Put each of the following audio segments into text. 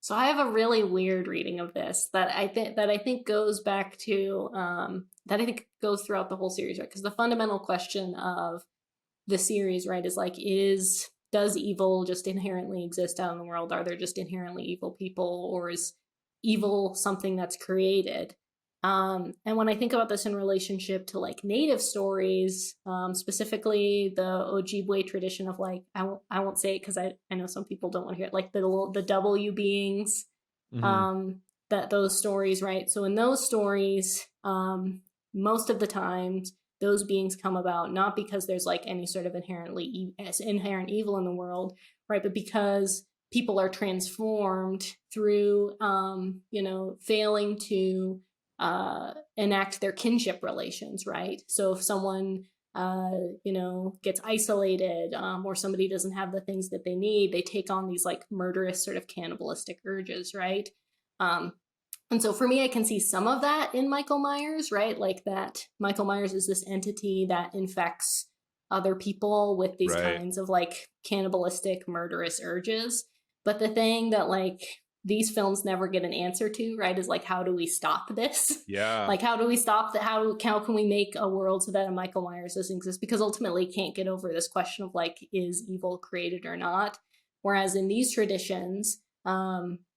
So I have a really weird reading of this that I think goes back to that I think goes throughout the whole series, right? Because the fundamental question of the series, right, is like, does evil just inherently exist out in the world? Are there just inherently evil people, or is evil something that's created? And when I think about this in relationship to like native stories, specifically the Ojibwe tradition of like, I won't say it because I know some people don't want to hear it, like the W beings, Hmm. um, that those stories, right? So in those stories, most of the times those beings come about not because there's like any sort of inherent evil in the world, right? But because people are transformed through, failing to enact their kinship relations, right? So if someone gets isolated, or somebody doesn't have the things that they need, they take on these like murderous sort of cannibalistic urges, right? Um, and so for me, I can see some of that in Michael Myers, right? Like that Michael Myers is this entity that infects other people with these Right. kinds of like cannibalistic, murderous urges. But the thing that like these films never get an answer to, right, is like, how do we stop this? Yeah. Like, how do we stop that? How can we make a world so that a Michael Myers doesn't exist? Because ultimately, can't get over this question of like, is evil created or not? Whereas in these traditions,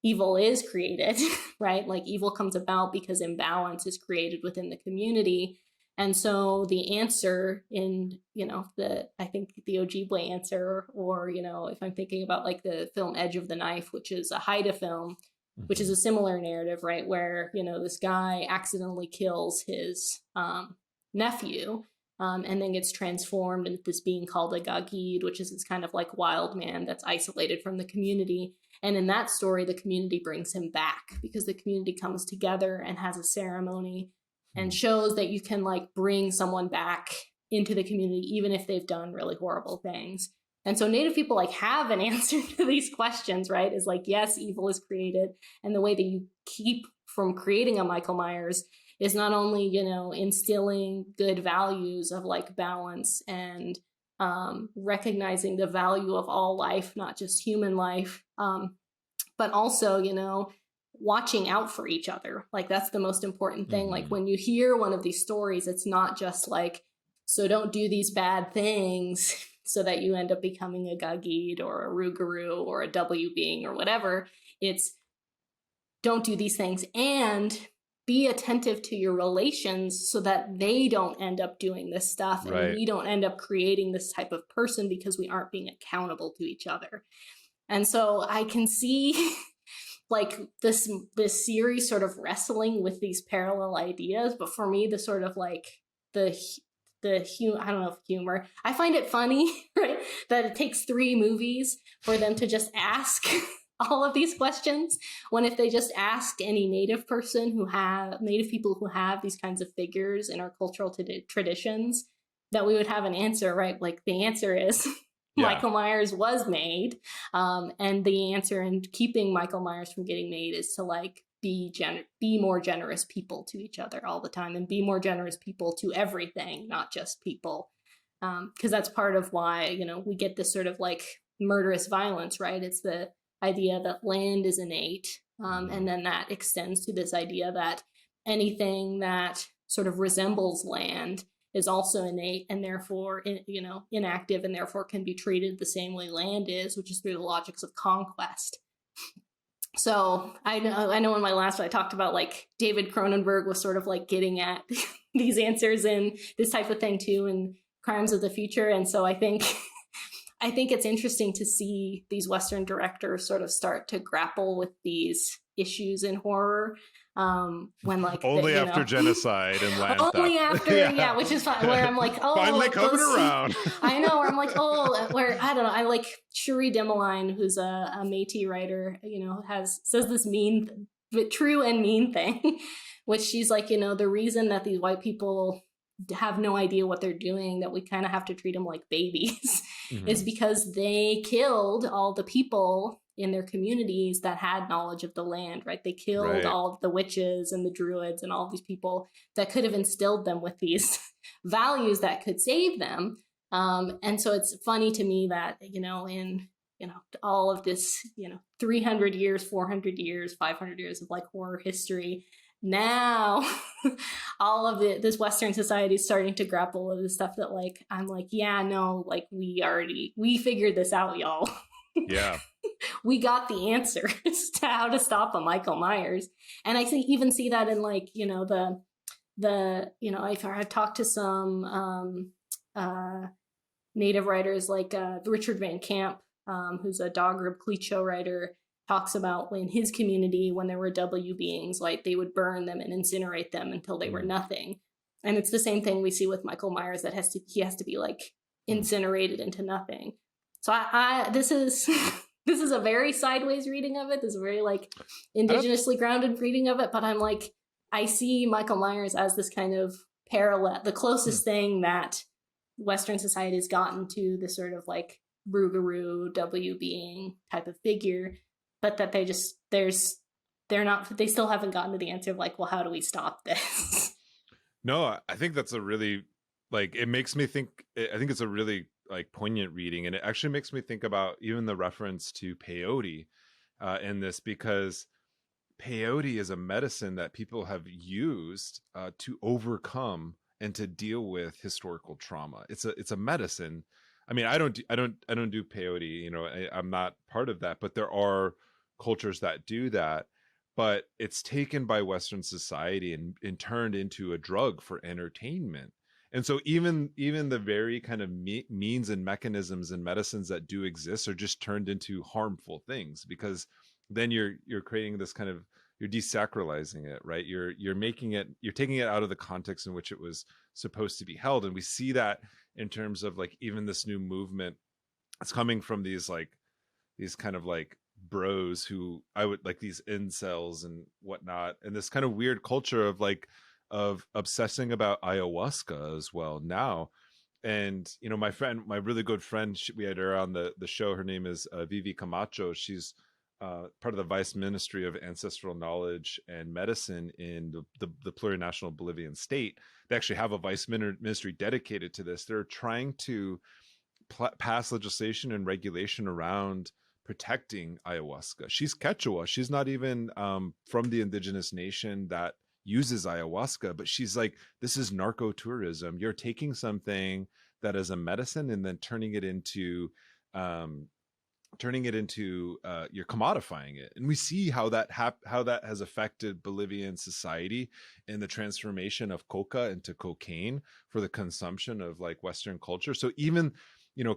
evil is created, right? Like evil comes about because imbalance is created within the community. And so the answer in, I think the Ojibwe answer, or, if I'm thinking about like the film Edge of the Knife, which is a Haida film, which is Hmm. a similar narrative, right? Where, this guy accidentally kills his nephew, and then gets transformed into this being called a Gagid, which is this kind of like wild man that's isolated from the community. And in that story, the community brings him back because the community comes together and has a ceremony and shows that you can like bring someone back into the community, even if they've done really horrible things. And so Native people like have an answer to these questions, right? Is like, yes, evil is created. And the way that you keep from creating a Michael Myers is not only, instilling good values of like balance and recognizing the value of all life, not just human life, but also, watching out for each other. Like that's the most important thing. Like Hmm. when you hear one of these stories, it's not just like, so don't do these bad things so that you end up becoming a Gagid or a Rougarou or a W being or whatever. It's don't do these things and be attentive to your relations so that they don't end up doing this stuff and Right. we don't end up creating this type of person because we aren't being accountable to each other. And so I can see like this series sort of wrestling with these parallel ideas, but for me the sort of like the I don't know if humor, I find it funny, right, that it takes 3 movies for them to just ask all of these questions, when if they just asked any native people who have these kinds of figures in our cultural traditions, that we would have an answer, right? Like the answer is Yeah. Michael Myers was made, and the answer in keeping Michael Myers from getting made is to like be more generous people to each other all the time, and be more generous people to everything, not just people, because that's part of why we get this sort of like murderous violence, right? It's the idea that land is innate, Hmm. and then that extends to this idea that anything that sort of resembles land is also innate and therefore inactive, and therefore can be treated the same way land is, which is through the logics of conquest. So I know in my last one I talked about like David Cronenberg was sort of like getting at these answers and this type of thing too in Crimes of the Future. And so I think it's interesting to see these Western directors sort of start to grapple with these issues in horror, when like Only after genocide and land only theft. after, yeah, Yeah. which is fine, where I'm like, Finally oh, coming those around. I know, where I'm like, oh, where I don't know, I like Cherie Dimaline, who's a Métis writer, says this mean but true and mean thing, which she's like, the reason that these white people have no idea what they're doing, that we kind of have to treat them like babies, is Hmm. because they killed all the people in their communities that had knowledge of the land, right? They killed Right. all of the witches and the druids and all of these people that could have instilled them with these values that could save them. And so it's funny to me that, in all of this, 300 years, 400 years, 500 years of like horror history. Now all of this Western society is starting to grapple with the stuff that like I'm like, yeah, no, like we figured this out, y'all. Yeah. We got the answers to how to stop a Michael Myers. And I even see that in like, I've talked to some native writers like Richard Van Camp, who's a Doggerib Clicho writer, talks about in his community when there were W beings, like they would burn them and incinerate them until they were nothing. And it's the same thing we see with Michael Myers, that he has to be like incinerated into nothing. So this is this is a very sideways reading of it. This is a very like indigenously grounded reading of it. But I'm like, I see Michael Myers as this kind of parallel, the closest thing that Western society has gotten to this sort of like Rougarou W being type of figure, but that they still haven't gotten to the answer of like, well, how do we stop this? No, I think that's a really like, it makes me think, I think it's a really like poignant reading, and it actually makes me think about even the reference to peyote in this, because peyote is a medicine that people have used to overcome and to deal with historical trauma. It's a medicine. I mean, I don't do peyote. I'm not part of that, but there are cultures that do that. But it's taken by Western society and turned into a drug for entertainment. And so even the very kind of means and mechanisms and medicines that do exist are just turned into harmful things, because then you're creating this kind of, you're desacralizing it, right? You're taking it out of the context in which it was supposed to be held. And we see that in terms of like even this new movement. It's coming from these kind of like bros who I would like, these incels and whatnot, and this kind of weird culture of obsessing about ayahuasca as well now. And my really good friend, we had her on the show. Her name is Vivi Camacho. She's part of the Vice Ministry of Ancestral Knowledge and Medicine in the plurinational Bolivian state. They actually have a vice ministry dedicated to this. They're trying to pass legislation and regulation around protecting ayahuasca. She's Quechua. She's not even from the indigenous nation that uses ayahuasca, but she's like, this is narco tourism. You're taking something that is a medicine and then turning it into you're commodifying it. And we see how that has affected Bolivian society in the transformation of coca into cocaine for the consumption of like Western culture. So even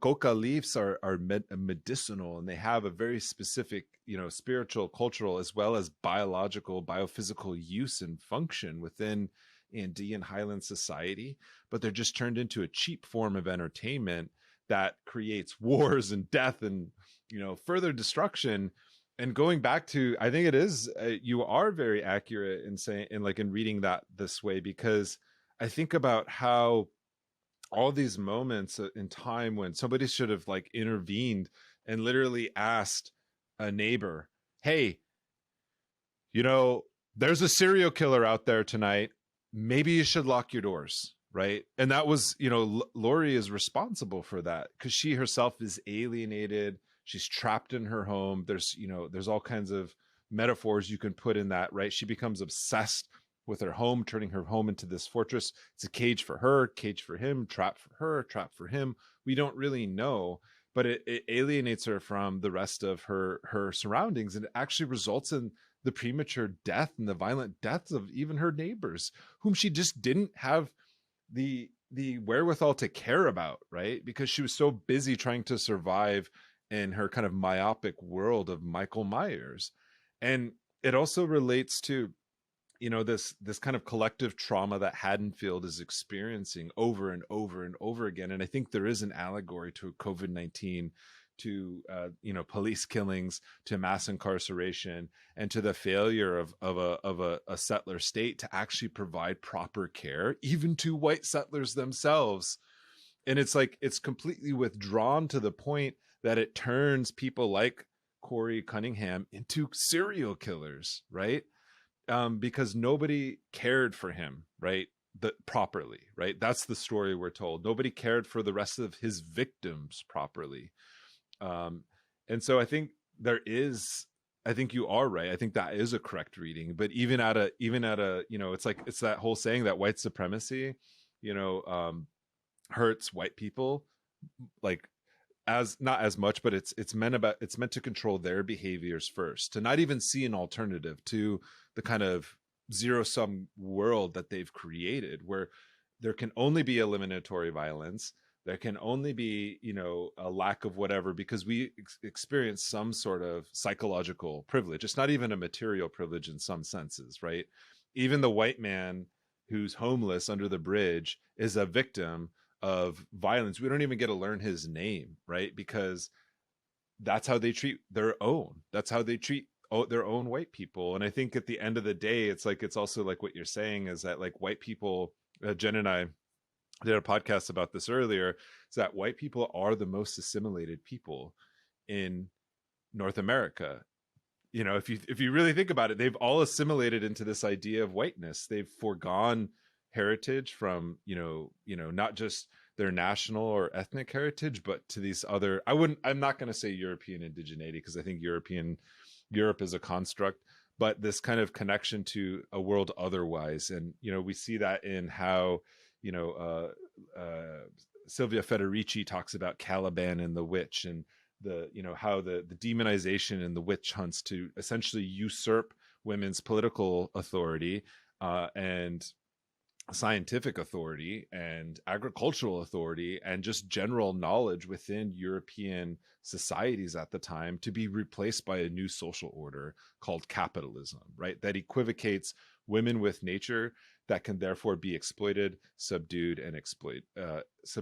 coca leaves are medicinal, and they have a very specific, spiritual, cultural, as well as biological, biophysical use and function within Andean highland society. But they're just turned into a cheap form of entertainment that creates wars and death and, further destruction. And going back to, I think it is, you are very accurate in saying, in reading that this way, because I think about how all these moments in time when somebody should have like intervened and literally asked a neighbor, hey, there's a serial killer out there tonight. Maybe you should lock your doors. Right. And that was, Lori is responsible for that because she herself is alienated. She's trapped in her home. There's all kinds of metaphors you can put in that. Right. She becomes obsessed with her home, turning her home into this fortress. It's a cage for her, cage for him, trap for her, trap for him. We don't really know, but it alienates her from the rest of her surroundings. And it actually results in the premature death and the violent deaths of even her neighbors, whom she just didn't have the wherewithal to care about, right? Because she was so busy trying to survive in her kind of myopic world of Michael Myers. And it also relates to this kind of collective trauma that Haddonfield is experiencing over and over and over again. And I think there is an allegory to COVID-19, to police killings, to mass incarceration, and to the failure of a settler state to actually provide proper care, even to white settlers themselves. And it's like, it's completely withdrawn to the point that it turns people like Corey Cunningham into serial killers, right? Because nobody cared for him, right? Properly, right? That's the story we're told. Nobody cared for the rest of his victims properly. And so I think you are right. I think that is a correct reading. But even at a, it's that whole saying that white supremacy, you know, hurts white people, like, as not as much, but it's meant to control their behaviors first, to not even see an alternative to the kind of zero sum world that they've created, where there can only be eliminatory violence, there can only be, a lack of whatever, because we experience some sort of psychological privilege. It's not even a material privilege in some senses, right? Even the white man who's homeless under the bridge is a victim of violence. We don't even get to learn his name, right? Because that's how they treat their own. That's how they treat their own white people. And I think at the end of the day, it's also like what you're saying is that, like, white people, Jen and I did a podcast about this earlier, is that white people are the most assimilated people in North America. If you really think about it, they've all assimilated into this idea of whiteness. They've foregone heritage from, not just their national or ethnic heritage, but to these other, I'm not going to say European indigeneity, because I think Europe is a construct, but this kind of connection to a world otherwise. And, we see that in how, you know, Sylvia Federici talks about Caliban and the witch, and how the demonization and the witch hunts to essentially usurp women's political authority, and scientific authority and agricultural authority and just general knowledge within European societies at the time, to be replaced by a new social order called capitalism, right? That equivocates women with nature, that can therefore be exploited, subdued, and